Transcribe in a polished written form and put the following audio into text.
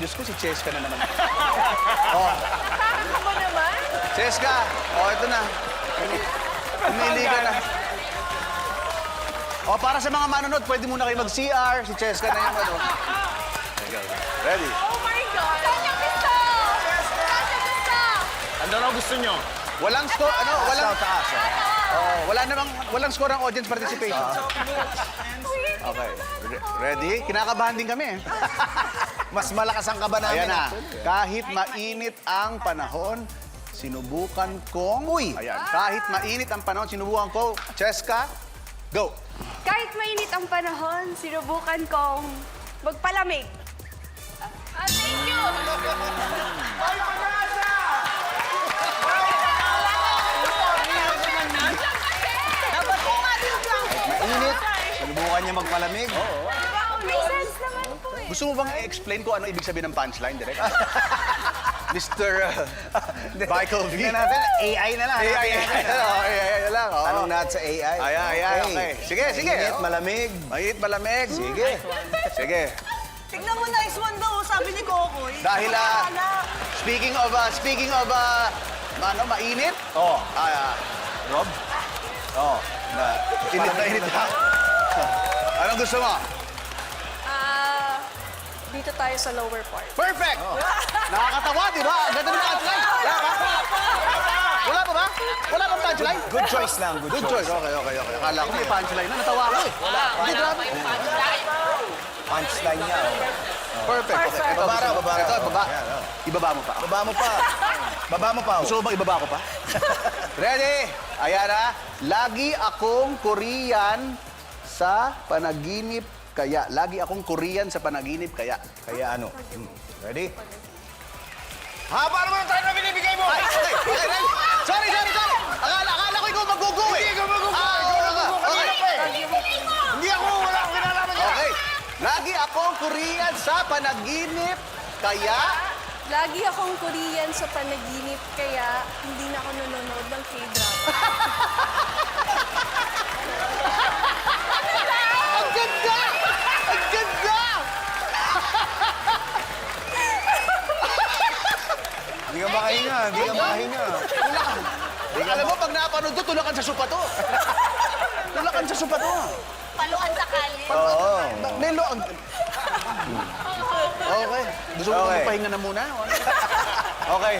Diyos ko, si Cheska na naman. Nakakaba mo naman. Cheska, ito na. Pumili ka na. Para sa mga manonood, pwede muna kayo mag-CR. Si Cheska na yung ano. Ready? Oh my God! Saan yung gusto? Saan yung gusto? Ano raw gusto nyo? Walang score, walang score ang audience participation. Okay. Ready? Kinakabahan din kami. Mas malakas ang kaba namin. Ayan na. Kahit mainit ang panahon, sinubukan kong... Ayan. Kahit mainit ang panahon, sinubukan ko. Cheska, go. Kahit mainit ang panahon, sinubukan kong magpalamig. Thank you! Mainit. Sinubukan niya magpalamig. May sense naman po eh. Gusto mo bang i-explain ko ano ibig sabihin ng punchline, direct? Mr. Michael V. Tingnan natin, AI na lang. AI na lang. Tanong natin sa AI. Ayan, okay. Sige. Mainit, malamig. Mainit, malamig. Sige. Sige. Tignan mo, nice one daw, sabi ni Kokoy. Dahil, speaking of, mainit? Rob? Init na init ha? Anong gusto mo? Dito tayo sa lower part. Perfect! Nakakatawa, di ba? Ang ganda ng punchline. Wala pa ba? Wala bang punchline? Good choice lang, Good choice. Okay. Akala ko may punchline na. Natawa ko eh. Hindi, grabe. Punchline niya. Perfect. Okay. Ito, Babara. Ito, baba. Yan, Ibaba mo pa. Baba mo pa. Baba mo pa. Gusto mo bang ibaba ko pa? Ready? Ayan na. Lagi akong Korean sa panaginip kaya. Lagi akong Korean sa panaginip kaya. Kaya ano? Ready? Haba naman ang time na binibigay mo! Ay, okay. Sorry. Akala ko ikaw magugo eh. Hindi ka magugo. Hindi ako, wala akong kinalaman niya. Okay. Lagi akong Korean sa panaginip kaya. Lagi akong Korean sa panaginip, kaya hindi na ako nanonood ng K-drama. Ang ganda! Ang ganda! Hindi ka makahinga. Alam mo, pag napanood to, tulakan sa sopa to. Tulakan sa sopa to. Paluan sa kali. Oo. Nelo, ang... Okay. Gusto mo Okay. magpahinga na muna? Okay.